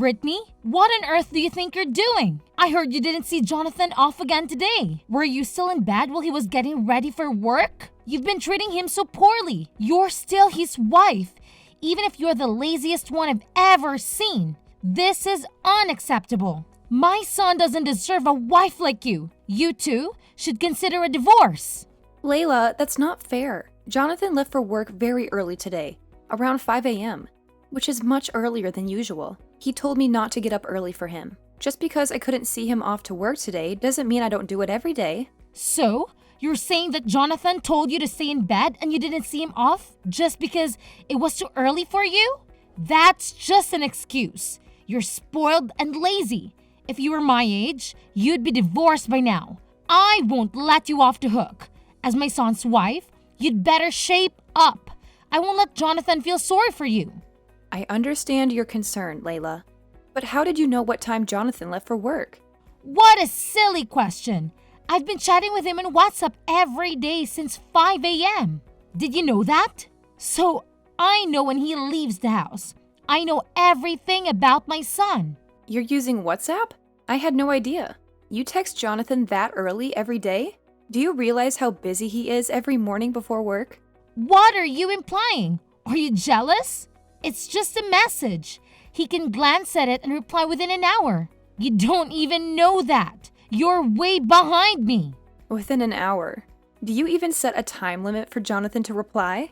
Brittany, what on earth do you think you're doing? I heard you didn't see Jonathan off again today. Were you still in bed while he was getting ready for work? You've been treating him so poorly. You're still his wife, even if you're the laziest one I've ever seen. This is unacceptable. My son doesn't deserve a wife like you. You two should consider a divorce. Layla, that's not fair. Jonathan left for work very early today, around 5 a.m., which is much earlier than usual. He told me not to get up early for him. Just because I couldn't see him off to work today doesn't mean I don't do it every day. So, you're saying that Jonathan told you to stay in bed and you didn't see him off just because it was too early for you? That's just an excuse. You're spoiled and lazy. If you were my age, you'd be divorced by now. I won't let you off the hook. As my son's wife, you'd better shape up. I won't let Jonathan feel sorry for you. I understand your concern, Layla. But how did you know what time Jonathan left for work? What a silly question. I've been chatting with him on WhatsApp every day since 5 a.m. Did you know that? So I know when he leaves the house. I know everything about my son. You're using WhatsApp? I had no idea. You text Jonathan that early every day? Do you realize how busy he is every morning before work? What are you implying? Are you jealous? It's just a message. He can glance at it and reply within an hour. You don't even know that. You're way behind me. Within an hour? Do you even set a time limit for Jonathan to reply?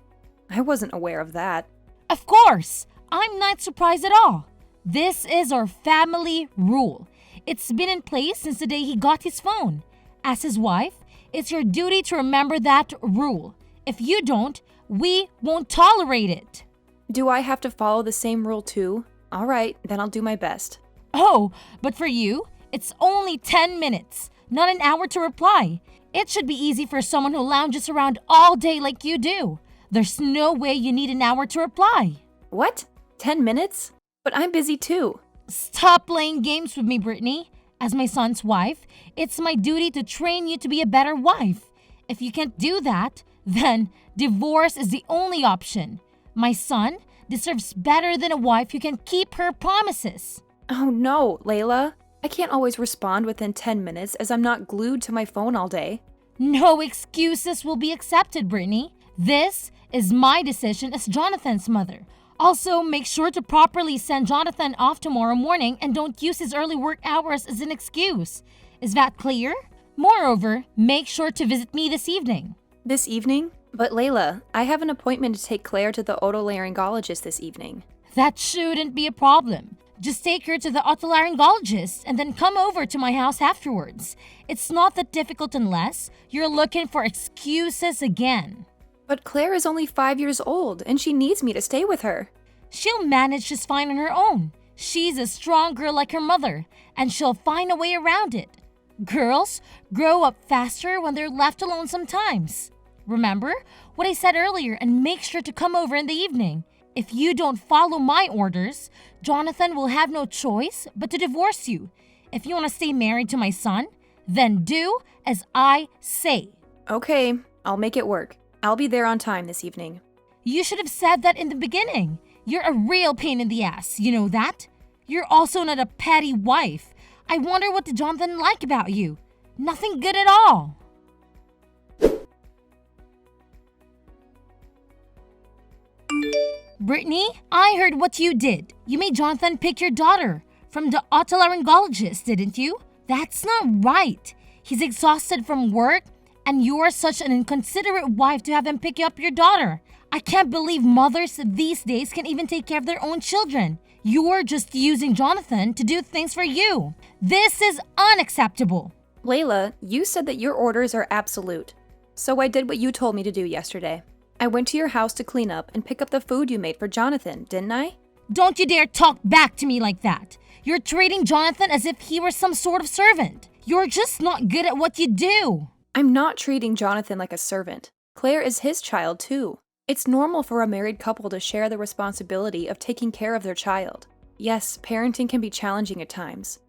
I wasn't aware of that. Of course. I'm not surprised at all. This is our family rule. It's been in place since the day he got his phone. As his wife, it's your duty to remember that rule. If you don't, we won't tolerate it. Do I have to follow the same rule too? All right, then I'll do my best. Oh, but for you, it's only 10 minutes, not an hour to reply. It should be easy for someone who lounges around all day like you do. There's no way you need an hour to reply. What? 10 minutes? But I'm busy too. Stop playing games with me, Brittany. As my son's wife, it's my duty to train you to be a better wife. If you can't do that, then divorce is the only option. My son deserves better than a wife who can keep her promises. Oh no, Layla. I can't always respond within 10 minutes as I'm not glued to my phone all day. No excuses will be accepted, Brittany. This is my decision as Jonathan's mother. Also, make sure to properly send Jonathan off tomorrow morning and don't use his early work hours as an excuse. Is that clear? Moreover, make sure to visit me this evening. This evening? But Layla, I have an appointment to take Claire to the otolaryngologist this evening. That shouldn't be a problem. Just take her to the otolaryngologist and then come over to my house afterwards. It's not that difficult unless you're looking for excuses again. But Claire is only 5 years old and she needs me to stay with her. She'll manage just fine on her own. She's a strong girl like her mother, and she'll find a way around it. Girls grow up faster when they're left alone sometimes. Remember what I said earlier and make sure to come over in the evening. If you don't follow my orders, Jonathan will have no choice but to divorce you. If you want to stay married to my son, then do as I say. Okay, I'll make it work. I'll be there on time this evening. You should have said that in the beginning. You're a real pain in the ass, you know that? You're also not a petty wife. I wonder what did Jonathan like about you? Nothing good at all. Brittany, I heard what you did. You made Jonathan pick your daughter from the otolaryngologist, didn't you? That's not right. He's exhausted from work, and you're such an inconsiderate wife to have him pick up your daughter. I can't believe mothers these days can even take care of their own children. You're just using Jonathan to do things for you. This is unacceptable. Layla, you said that your orders are absolute. So I did what you told me to do yesterday. I went to your house to clean up and pick up the food you made for Jonathan, didn't I? Don't you dare talk back to me like that. You're treating Jonathan as if he were some sort of servant. You're just not good at what you do. I'm not treating Jonathan like a servant. Claire is his child too. It's normal for a married couple to share the responsibility of taking care of their child. Yes, parenting can be challenging at times.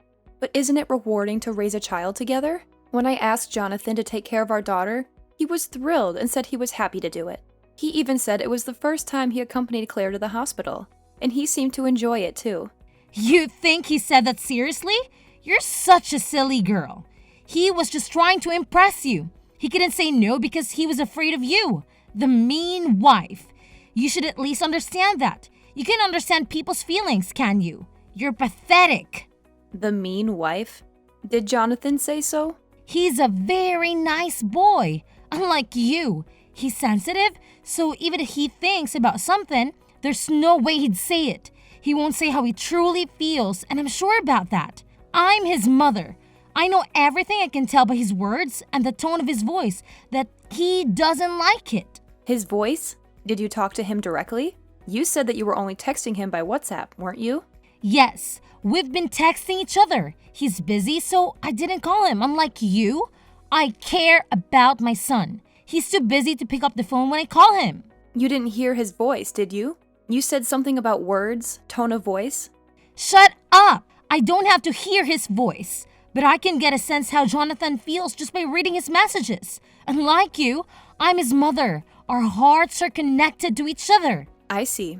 But isn't it rewarding to raise a child together? When I asked Jonathan to take care of our daughter, he was thrilled and said he was happy to do it. He even said it was the first time he accompanied Claire to the hospital, and he seemed to enjoy it too. You think he said that seriously? You're such a silly girl. He was just trying to impress you. He couldn't say no because he was afraid of you, the mean wife. You should at least understand that. You can understand people's feelings, can you? You're pathetic. The mean wife? Did Jonathan say so? He's a very nice boy, unlike you. He's sensitive, so even if he thinks about something, there's no way he'd say it. He won't say how he truly feels, and I'm sure about that. I'm his mother. I know everything. I can tell by his words and the tone of his voice that he doesn't like it. His voice? Did you talk to him directly? You said that you were only texting him by WhatsApp, weren't you? Yes, we've been texting each other. He's busy, so I didn't call him. Unlike you, I care about my son. He's too busy to pick up the phone when I call him. You didn't hear his voice, did you? You said something about words, tone of voice? Shut up! I don't have to hear his voice, but I can get a sense how Jonathan feels just by reading his messages. Unlike you, I'm his mother. Our hearts are connected to each other. I see.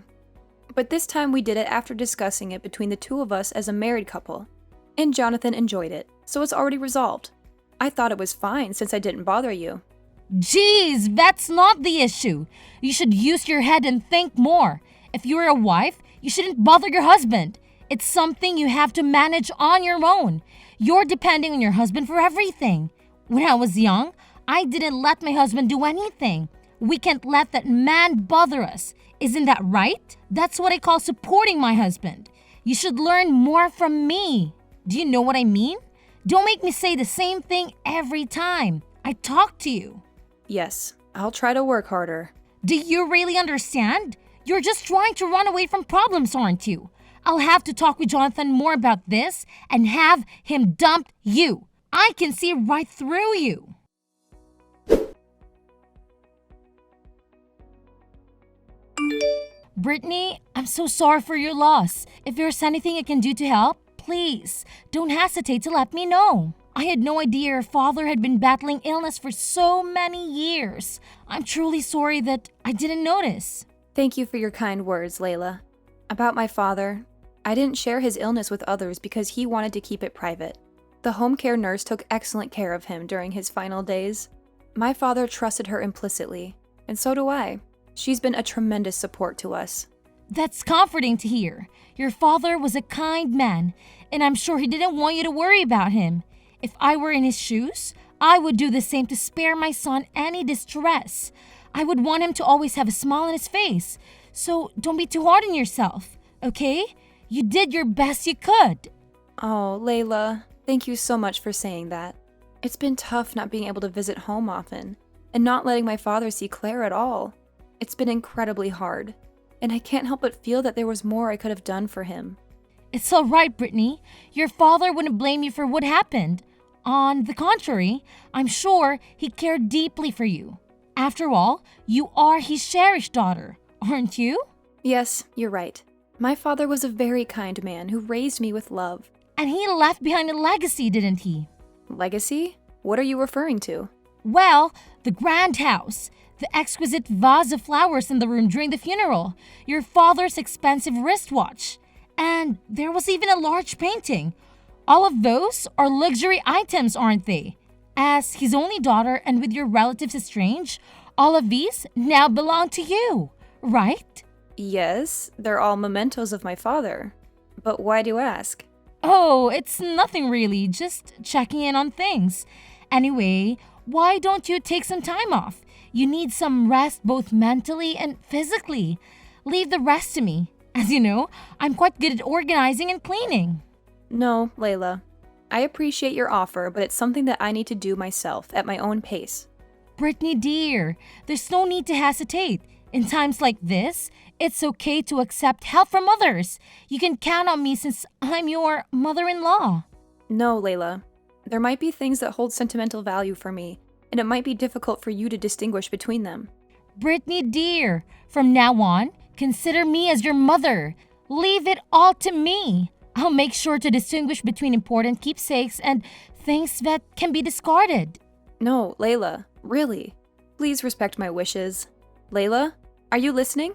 But this time we did it after discussing it between the two of us as a married couple. And Jonathan enjoyed it, so it's already resolved. I thought it was fine since I didn't bother you. Jeez, that's not the issue. You should use your head and think more. If you're a wife, you shouldn't bother your husband. It's something you have to manage on your own. You're depending on your husband for everything. When I was young, I didn't let my husband do anything. We can't let that man bother us. Isn't that right? That's what I call supporting my husband. You should learn more from me. Do you know what I mean? Don't make me say the same thing every time I talk to you. Yes, I'll try to work harder. Do you really understand? You're just trying to run away from problems, aren't you? I'll have to talk with Jonathan more about this and have him dump you. I can see right through you. Brittany, I'm so sorry for your loss. If there's anything I can do to help, please don't hesitate to let me know. I had no idea your father had been battling illness for so many years. I'm truly sorry that I didn't notice. Thank you for your kind words, Layla. About my father, I didn't share his illness with others because he wanted to keep it private. The home care nurse took excellent care of him during his final days. My father trusted her implicitly, and so do I. She's been a tremendous support to us. That's comforting to hear. Your father was a kind man, and I'm sure he didn't want you to worry about him. If I were in his shoes, I would do the same to spare my son any distress. I would want him to always have a smile on his face. So don't be too hard on yourself, okay? You did your best you could. Oh, Layla, thank you so much for saying that. It's been tough not being able to visit home often, and not letting my father see Claire at all. It's been incredibly hard, and I can't help but feel that there was more I could have done for him. It's all right, Brittany. Your father wouldn't blame you for what happened. On the contrary, I'm sure he cared deeply for you. After all, you are his cherished daughter, aren't you? Yes, you're right. My father was a very kind man who raised me with love. And he left behind a legacy, didn't he? Legacy? What are you referring to? Well, the grand house, the exquisite vase of flowers in the room during the funeral, your father's expensive wristwatch, and there was even a large painting. All of those are luxury items, aren't they? As his only daughter and with your relatives estranged, all of these now belong to you, right? Yes, they're all mementos of my father. But why do you ask? Oh, it's nothing really, just checking in on things. Anyway, why don't you take some time off? You need some rest both mentally and physically. Leave the rest to me. As you know, I'm quite good at organizing and cleaning. No, Layla. I appreciate your offer, but it's something that I need to do myself at my own pace. Brittany dear, there's no need to hesitate. In times like this, it's okay to accept help from others. You can count on me since I'm your mother-in-law. No, Layla. There might be things that hold sentimental value for me, and it might be difficult for you to distinguish between them. Brittany dear, from now on, consider me as your mother. Leave it all to me. I'll make sure to distinguish between important keepsakes and things that can be discarded. No, Layla, really. Please respect my wishes. Layla, are you listening?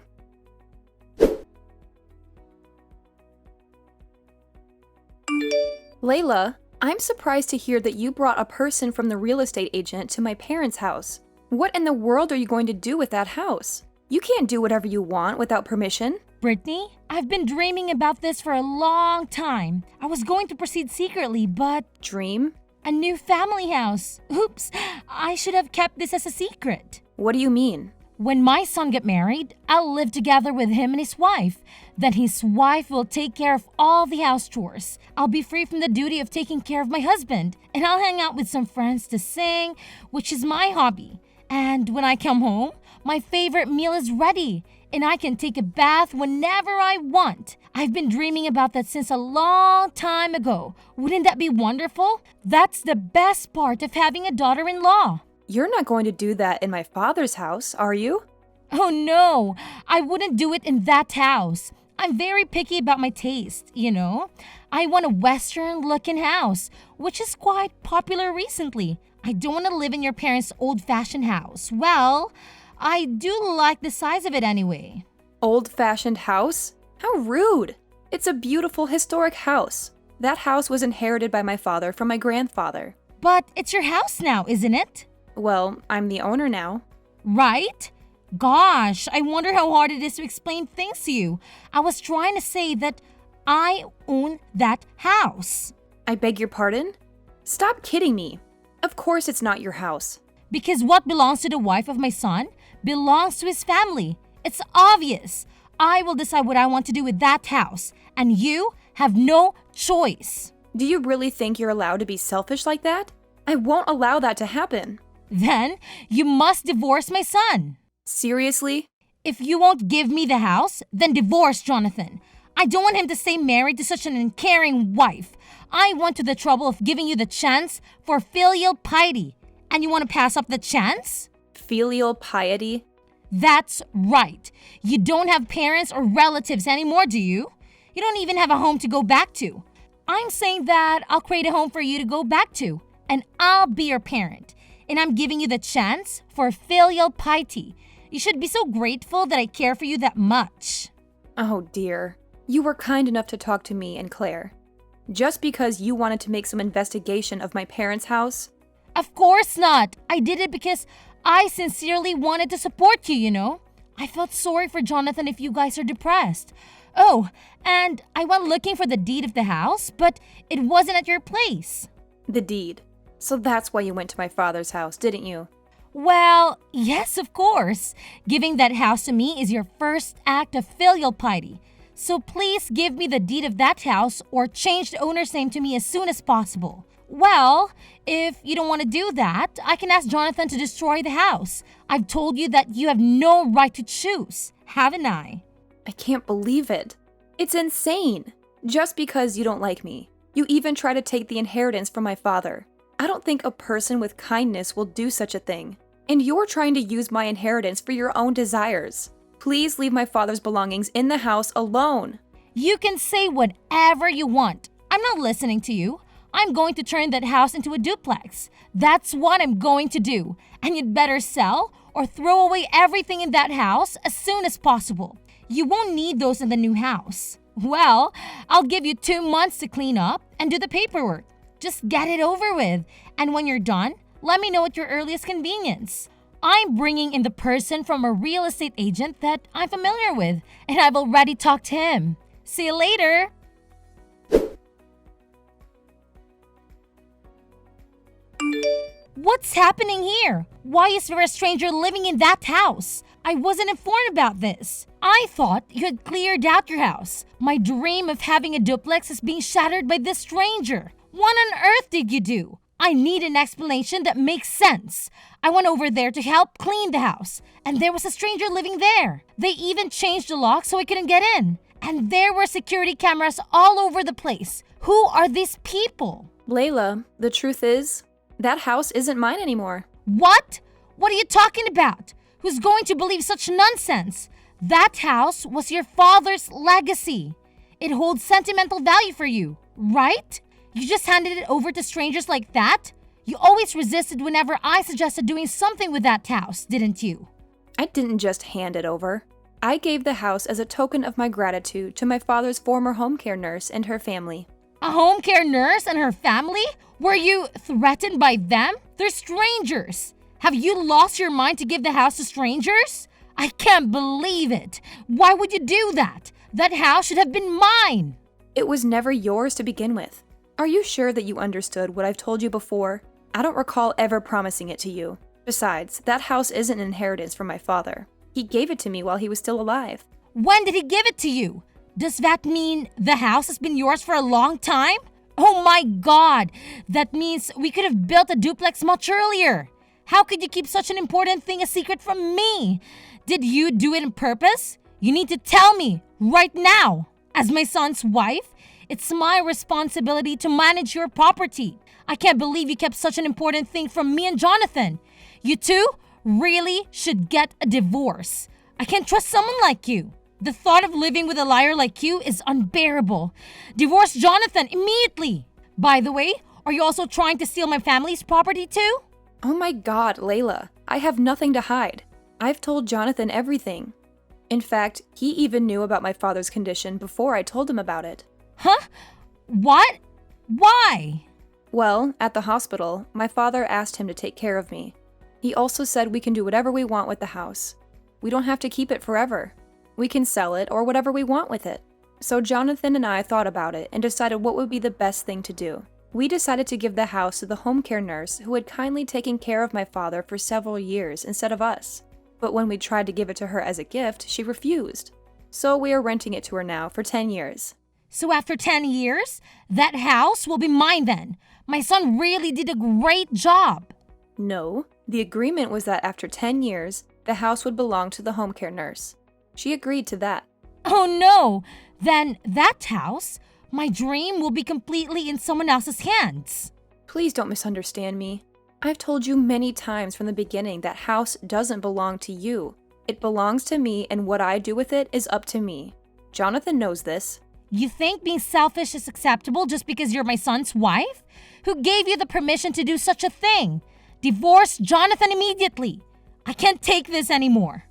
Layla, I'm surprised to hear that you brought a person from the real estate agent to my parents' house. What in the world are you going to do with that house? You can't do whatever you want without permission. Brittany, I've been dreaming about this for a long time. I was going to proceed secretly, but Dream? a new family house. Oops, I should have kept this as a secret. What do you mean? When my son get married, I'll live together with him and his wife. Then his wife will take care of all the house chores. I'll be free from the duty of taking care of my husband, and I'll hang out with some friends to sing, which is my hobby. And when I come home, my favorite meal is ready, and I can take a bath whenever I want. I've been dreaming about that since a long time ago. Wouldn't that be wonderful? That's the best part of having a daughter-in-law. You're not going to do that in my father's house, are you? Oh no, I wouldn't do it in that house. I'm very picky about my taste, you know? I want a Western-looking house, which is quite popular recently. I don't want to live in your parents' old-fashioned house. Well, I do like the size of it anyway. Old-fashioned house? How rude! It's a beautiful historic house. That house was inherited by my father from my grandfather. But it's your house now, isn't it? Well, I'm the owner now. Right? Gosh, I wonder how hard it is to explain things to you. I was trying to say that I own that house. I beg your pardon? Stop kidding me. Of course it's not your house. Because what belongs to the wife of my son belongs to his family. It's obvious. I will decide what I want to do with that house, and you have no choice. Do you really think you're allowed to be selfish like that? I won't allow that to happen. Then you must divorce my son. Seriously? If you won't give me the house, then divorce Jonathan. I don't want him to stay married to such an uncaring wife. I went to the trouble of giving you the chance for filial piety. And you want to pass up the chance? Filial piety? That's right. You don't have parents or relatives anymore, do you? You don't even have a home to go back to. I'm saying that I'll create a home for you to go back to, and I'll be your parent. And I'm giving you the chance for filial piety. You should be so grateful that I care for you that much. Oh dear. You were kind enough to talk to me and Claire. Just because you wanted to make some investigation of my parents' house? Of course not. I did it because I sincerely wanted to support you, you know. I felt sorry for Jonathan if you guys are depressed. Oh, and I went looking for the deed of the house, but it wasn't at your place. The deed. So that's why you went to my father's house, didn't you? Well, yes, of course. Giving that house to me is your first act of filial piety. So please give me the deed of that house or change the owner's name to me as soon as possible. Well, if you don't want to do that, I can ask Jonathan to destroy the house. I've told you that you have no right to choose, haven't I? I can't believe it. It's insane. Just because you don't like me. You even try to take the inheritance from my father. I don't think a person with kindness will do such a thing. And you're trying to use my inheritance for your own desires. Please leave my father's belongings in the house alone. You can say whatever you want. I'm not listening to you. I'm going to turn that house into a duplex. That's what I'm going to do. And you'd better sell or throw away everything in that house as soon as possible. You won't need those in the new house. Well, I'll give you 2 months to clean up and do the paperwork. Just get it over with. And when you're done, let me know at your earliest convenience. I'm bringing in the person from a real estate agent that I'm familiar with, and I've already talked to him. See you later. What's happening here? Why is there a stranger living in that house? I wasn't informed about this. I thought you had cleared out your house. My dream of having a duplex is being shattered by this stranger. What on earth did you do? I need an explanation that makes sense. I went over there to help clean the house, and there was a stranger living there. They even changed the lock so I couldn't get in. And there were security cameras all over the place. Who are these people? Layla, the truth is, that house isn't mine anymore. What? What are you talking about? Who's going to believe such nonsense? That house was your father's legacy. It holds sentimental value for you, right? You just handed it over to strangers like that? You always resisted whenever I suggested doing something with that house, didn't you? I didn't just hand it over. I gave the house as a token of my gratitude to my father's former home care nurse and her family. A home care nurse and her family? Were you threatened by them? They're strangers. Have you lost your mind to give the house to strangers? I can't believe it. Why would you do that? That house should have been mine. It was never yours to begin with. Are you sure that you understood what I've told you before? I don't recall ever promising it to you. Besides, that house isn't an inheritance from my father. He gave it to me while he was still alive. When did he give it to you? Does that mean the house has been yours for a long time? Oh my God! That means we could have built a duplex much earlier. How could you keep such an important thing a secret from me? Did you do it on purpose? You need to tell me right now. As my son's wife, it's my responsibility to manage your property. I can't believe you kept such an important thing from me and Jonathan. You two really should get a divorce. I can't trust someone like you. The thought of living with a liar like you is unbearable. Divorce Jonathan immediately. By the way, are you also trying to steal my family's property too? Oh my God, Layla. I have nothing to hide. I've told Jonathan everything. In fact, he even knew about my father's condition before I told him about it. Huh? What? Why? Well, at the hospital, my father asked him to take care of me. He also said we can do whatever we want with the house. We don't have to keep it forever. We can sell it or whatever we want with it. So Jonathan and I thought about it and decided what would be the best thing to do. We decided to give the house to the home care nurse who had kindly taken care of my father for several years instead of us. But when we tried to give it to her as a gift, she refused. So we are renting it to her now for 10 years. So after 10 years, that house will be mine then. My son really did a great job. No, the agreement was that after 10 years, the house would belong to the home care nurse. She agreed to that. Oh no! Then that house, my dream, will be completely in someone else's hands. Please don't misunderstand me. I've told you many times from the beginning that house doesn't belong to you. It belongs to me, and what I do with it is up to me. Jonathan knows this. You think being selfish is acceptable just because you're my son's wife? Who gave you the permission to do such a thing? Divorce Jonathan immediately. I can't take this anymore.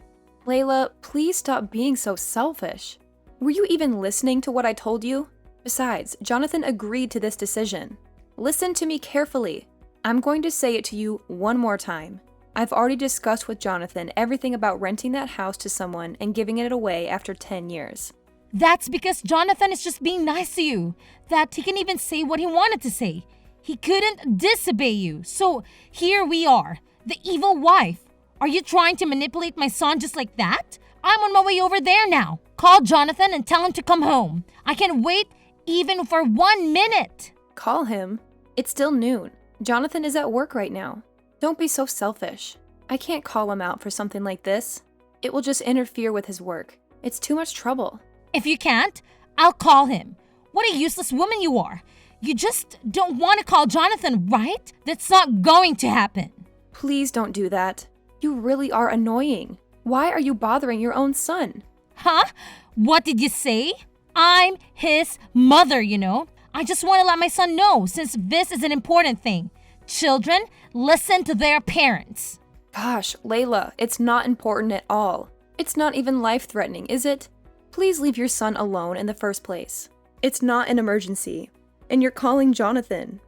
Layla, please stop being so selfish. Were you even listening to what I told you? Besides, Jonathan agreed to this decision. Listen to me carefully. I'm going to say it to you one more time. I've already discussed with Jonathan everything about renting that house to someone and giving it away after 10 years. That's because Jonathan is just being nice to you, that he can even say what he wanted to say. He couldn't disobey you, so here we are, the evil wife. Are you trying to manipulate my son just like that? I'm on my way over there now. Call Jonathan and tell him to come home. I can't wait even for 1 minute. Call him. It's still noon. Jonathan is at work right now. Don't be so selfish. I can't call him out for something like this. It will just interfere with his work. It's too much trouble. If you can't, I'll call him. What a useless woman you are. You just don't want to call Jonathan, right? That's not going to happen. Please don't do that. You really are annoying. Why are you bothering your own son? Huh? What did you say? I'm his mother, you know. I just want to let my son know since this is an important thing. Children, listen to their parents. Gosh, Layla, it's not important at all. It's not even life-threatening, is it? Please leave your son alone in the first place. It's not an emergency. And you're calling Jonathan.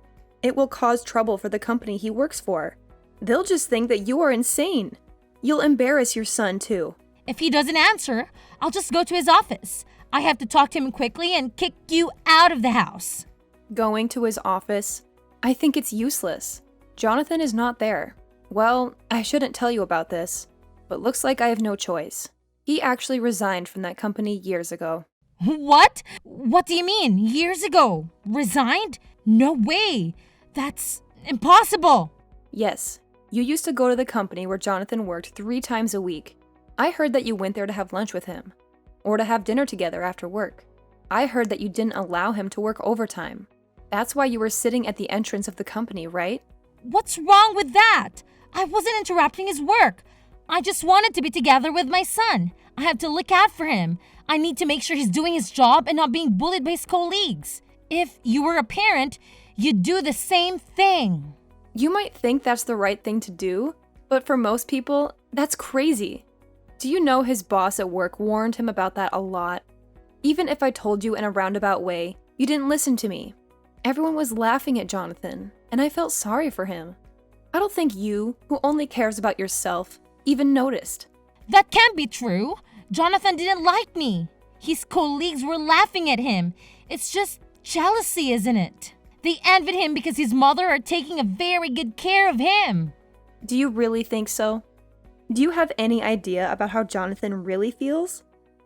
It will cause trouble for the company he works for. They'll just think that you are insane. You'll embarrass your son too. If he doesn't answer, I'll just go to his office. I have to talk to him quickly and kick you out of the house. Going to his office? I think it's useless. Jonathan is not there. Well, I shouldn't tell you about this, but looks like I have no choice. He actually resigned from that company years ago. What? What do you mean? Years ago? Resigned? No way. That's impossible. Yes, you used to go to the company where Jonathan worked 3 times a week. I heard that you went there to have lunch with him, or to have dinner together after work. I heard that you didn't allow him to work overtime. That's why you were sitting at the entrance of the company, right? What's wrong with that? I wasn't interrupting his work. I just wanted to be together with my son. I have to look out for him. I need to make sure he's doing his job and not being bullied by his colleagues. If you were a parent, you'd do the same thing. You might think that's the right thing to do, but for most people, that's crazy. Do you know his boss at work warned him about that a lot? Even if I told you in a roundabout way, you didn't listen to me. Everyone was laughing at Jonathan, and I felt sorry for him. I don't think you, who only cares about yourself, even noticed. That can't be true. Jonathan didn't like me. His colleagues were laughing at him. It's just jealousy, isn't it? They envied him because his mother are taking a very good care of him. Do you really think so? Do you have any idea about how Jonathan really feels?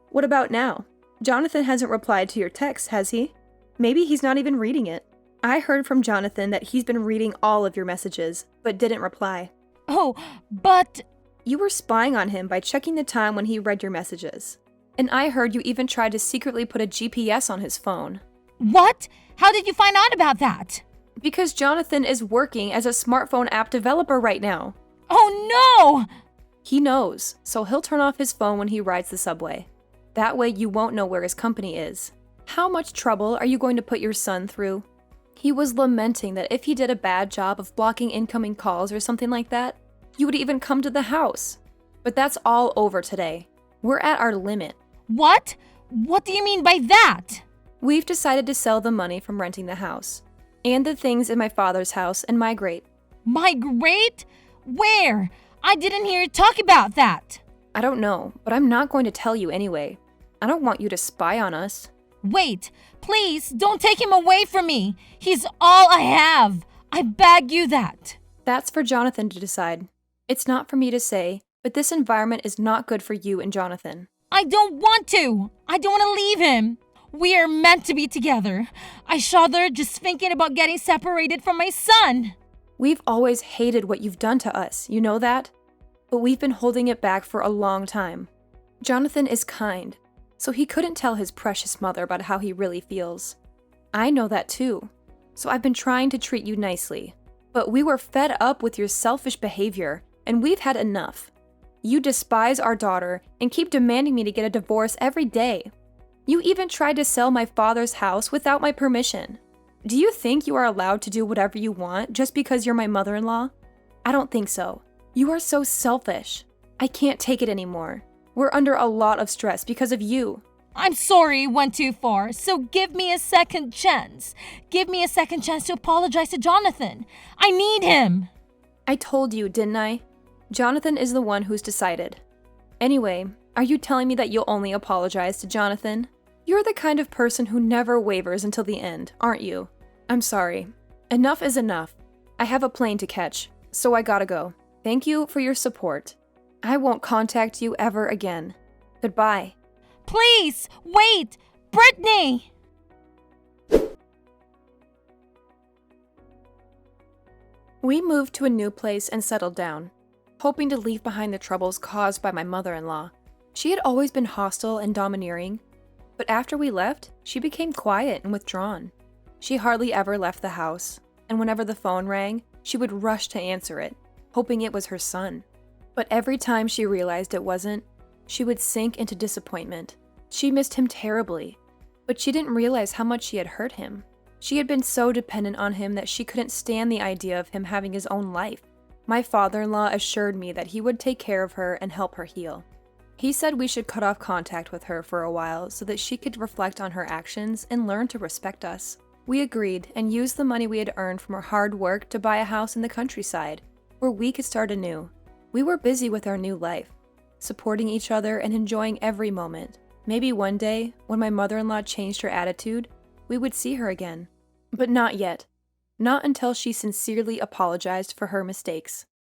What about now? Jonathan hasn't replied to your text, has he? Maybe he's not even reading it. I heard from Jonathan that he's been reading all of your messages, but didn't reply. Oh, but... You were spying on him by checking the time when he read your messages. And I heard you even tried to secretly put a GPS on his phone. What? How did you find out about that? Because Jonathan is working as a smartphone app developer right now. Oh no! He knows, so he'll turn off his phone when he rides the subway. That way you won't know where his company is. How much trouble are you going to put your son through? He was lamenting that if he did a bad job of blocking incoming calls or something like that, you would even come to the house. But that's all over today. We're at our limit. What? What do you mean by that? We've decided to sell the money from renting the house, and the things in my father's house, and migrate. Migrate? Where? I didn't hear you talk about that. I don't know, but I'm not going to tell you anyway. I don't want you to spy on us. Wait, please don't take him away from me. He's all I have. I beg you that. That's for Jonathan to decide. It's not for me to say, but this environment is not good for you and Jonathan. I don't want to. I don't want to leave him. We are meant to be together. I shudder just thinking about getting separated from my son. We've always hated what you've done to us, you know that? But we've been holding it back for a long time. Jonathan is kind, so he couldn't tell his precious mother about how he really feels. I know that too, so I've been trying to treat you nicely. But we were fed up with your selfish behavior, and we've had enough. You despise our daughter and keep demanding me to get a divorce every day. You even tried to sell my father's house without my permission. Do you think you are allowed to do whatever you want just because you're my mother-in-law? I don't think so. You are so selfish. I can't take it anymore. We're under a lot of stress because of you. I'm sorry it went too far, so give me a second chance. Give me a second chance to apologize to Jonathan. I need him. I told you, didn't I? Jonathan is the one who's decided. Anyway, are you telling me that you'll only apologize to Jonathan? You're the kind of person who never wavers until the end, aren't you? I'm sorry. Enough is enough. I have a plane to catch, so I gotta go. Thank you for your support. I won't contact you ever again. Goodbye. Please, wait! Brittany! We moved to a new place and settled down, hoping to leave behind the troubles caused by my mother-in-law. She had always been hostile and domineering, but after we left, she became quiet and withdrawn. She hardly ever left the house, and whenever the phone rang, she would rush to answer it, hoping it was her son. But every time she realized it wasn't, she would sink into disappointment. She missed him terribly, but she didn't realize how much she had hurt him. She had been so dependent on him that she couldn't stand the idea of him having his own life. My father-in-law assured me that he would take care of her and help her heal. He said we should cut off contact with her for a while so that she could reflect on her actions and learn to respect us. We agreed and used the money we had earned from our hard work to buy a house in the countryside, where we could start anew. We were busy with our new life, supporting each other and enjoying every moment. Maybe one day, when my mother-in-law changed her attitude, we would see her again. But not yet. Not until she sincerely apologized for her mistakes.